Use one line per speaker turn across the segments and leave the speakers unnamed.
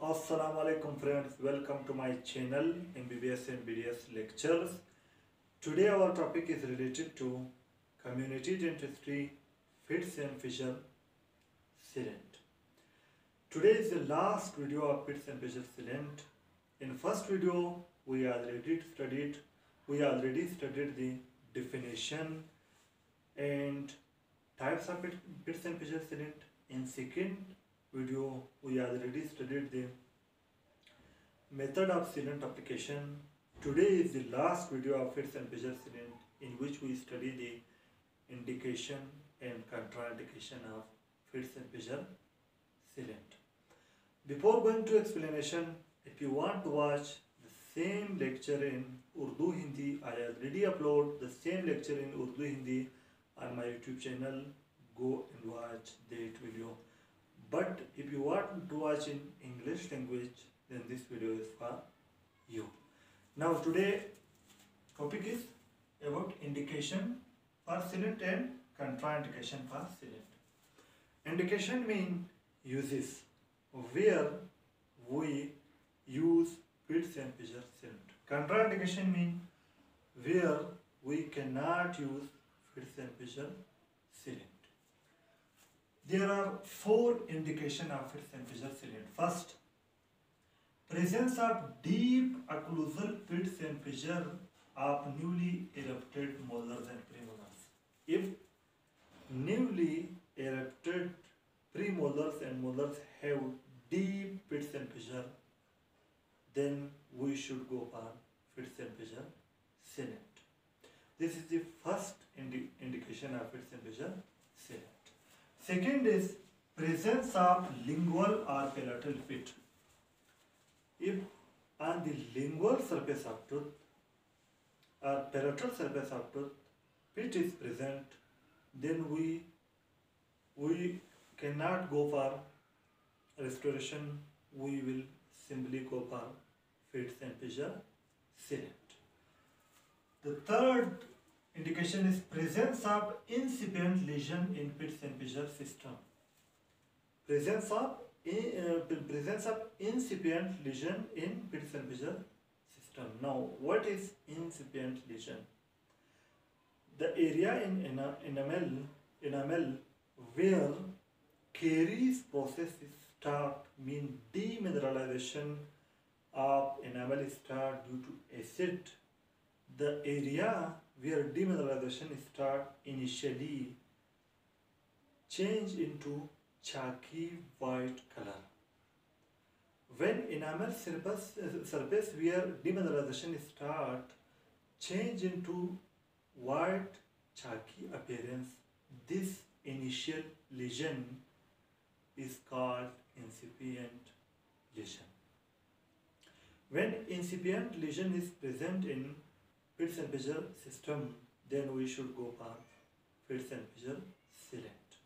Assalamu alaikum friends, welcome to my channel MBBS and BDS lectures. Today our topic is related to community dentistry, fits and fissure sealant. Today is the last video of fits and fissure sealant. In first video we already studied the definition and types of fits and fissure sealant. In second video we already studied the method of sealant application. Today is the last video of fits and fissure sealant, in which we study the indication and contraindication of fits and fissure sealant. Before going to explanation, if you want to watch the same lecture in Urdu Hindi, I already upload the same lecture in Urdu Hindi on my YouTube channel. Go and watch that video. But if you want to watch in English language, then this video is for you. Now today topic is about indication for sealant and contraindication for sealant. Indication means uses where we use fits and fissure sealant. Contraindication means where we cannot use fits and fissure sealant. There are four indications of fits and fissure sealant. First, presence of deep occlusal fits and fissure of newly erupted molars and premolars. If newly erupted premolars and molars have deep fits and fissure, then we should go for fits and fissure sealant. This is the first indication of fits and fissure sealant. Second is presence of lingual or palatal fit. If on the lingual surface of tooth or palatal surface of tooth fit is present, then we cannot go for restoration. We will simply go for fits and fissure sealant. The third indication is presence of incipient lesion in fits and fissure system. Presence of incipient lesion in fits and fissure system. Now, what is incipient lesion? The area in enamel where caries process start, mean demineralization of enamel start due to acid. The area where demineralization start initially change into chalky white color. When enamel surface where demineralization start change into white chalky appearance, this initial lesion is called incipient lesion. When incipient lesion is present in fits and fissure system, then we should go for fits and fissure sealant,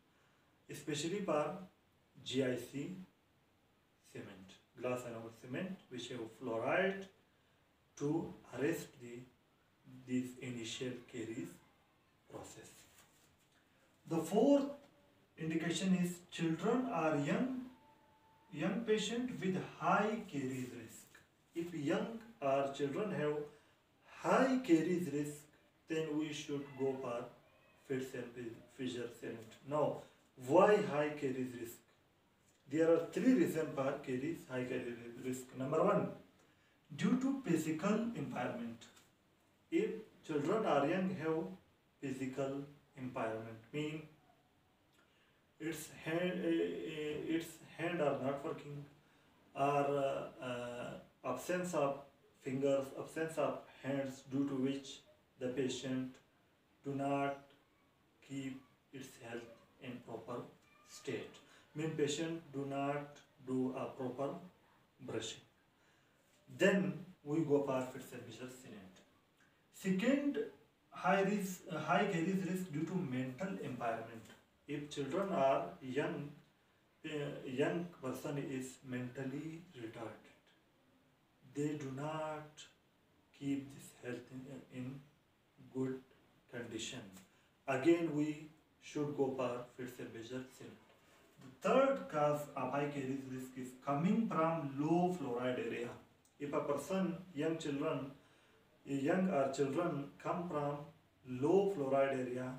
especially for GIC cement, glass enamel cement, which have fluoride to arrest this initial caries process. The fourth indication is children or young patient with high caries risk. If young or children have high caries risk, then we should go for fits and fissure sealant. Now, why high caries risk? There are three reasons for high caries risk. Number one, due to physical impairment. If children or young have physical impairment, mean its hand are not working, or absence of fingers, absence of hands, due to which the patient do not keep its health in proper state. Mean patient do not do a proper brushing. Then we go for fits and fissure sealant. Second, high caries risk due to mental impairment. If children are young person is mentally retarded, they do not keep this health in good condition. Again, we should go for fits and fissure sealant. The third cause of high caries risk is coming from low fluoride area. If a person, young or children come from low fluoride area,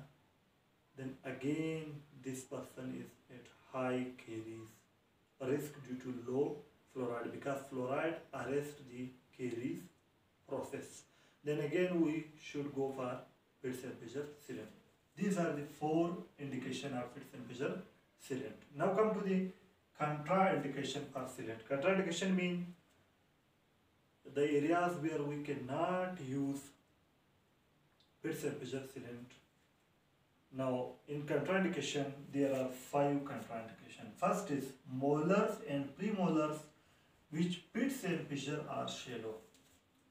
then again this person is at high caries risk due to low fluoride, because fluoride arrests the caries process. Then again we should go for Pitts-Salpeter sealant. These are the 4 indications of Pitts-Salpeter sealant. Now come to the contraindication for sealant. Contraindication means the areas where we cannot use Pitts-Salpeter sealant. Now in contraindication there are 5 contraindications. First is molars and premolars which Pitts-Salpeter are shallow.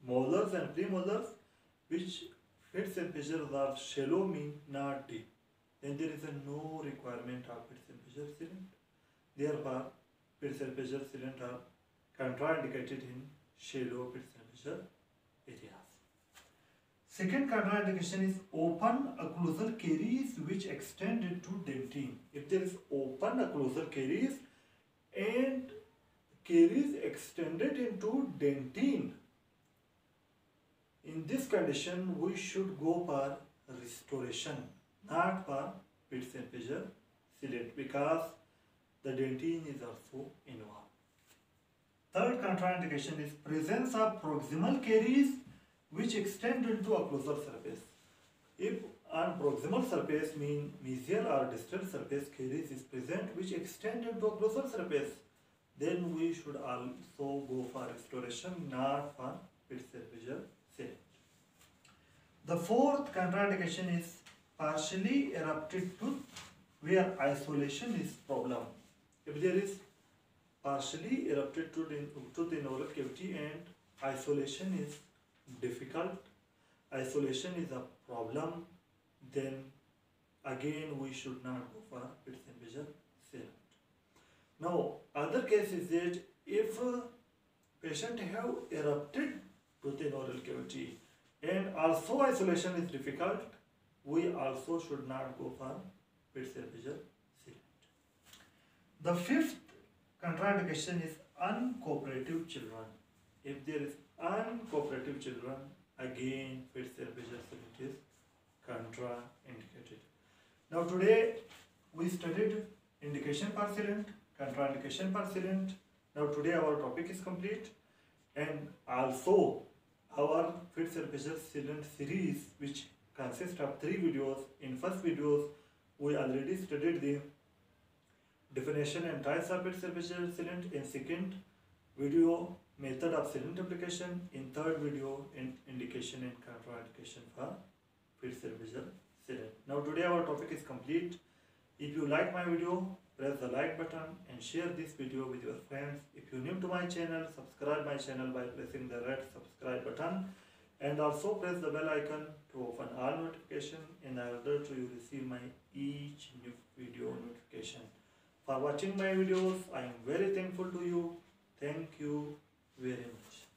Molars and premolars which Pitts-Salpeter are shallow mean not deep. Then there is no requirement of Pitts-Salpeter sealant. Therefore, Pitts-Salpeter sealant are contraindicated in shallow Pitts-Salpeter areas. Second contraindication is open occlusal caries which extended to dentine. If there is open occlusal caries and caries extended into dentine, in this condition we should go for restoration, not for Pitts-Salpeter sealant, because the dentine is also involved. Third contraindication is presence of proximal caries which extend into occlusal surface. If on proximal surface mean mesial or distal surface caries is present which extend into occlusal surface, then we should also go for restoration, not for Pitts-Salpeter sealant. The fourth contraindication is partially erupted tooth where isolation is problem. If there is partially erupted tooth in oral cavity and isolation is difficult, isolation is a problem, then again we should not go for Pitts-Salpeter sealant. Now other case is that if patient have erupted tooth in oral cavity and also isolation is difficult, we also should not go for Pitts-Salpeter sealant. The fifth contraindication is uncooperative children. If there is uncooperative children, again Pitts-Salpeter sealant is contraindicated. Now today we studied indication for sealant, contraindication for sealant. Now today our topic is complete, and also our Pitts-Salpeter sealant series, which consists of 3 videos. In first videos we already studied the definition and types of Pitts-Salpeter sealant. In second video, method of sealant application. In third video, indication and contraindication for Pitts-Salpeter sealant. Now today our topic is complete. If you like my video, press the like button and share this video with your friends. If you are new to my channel, subscribe my channel by pressing the red subscribe button, and also press the bell icon to open all notification in order to you receive my each new video notification. For watching my videos, I am very thankful to you. Thank you very much.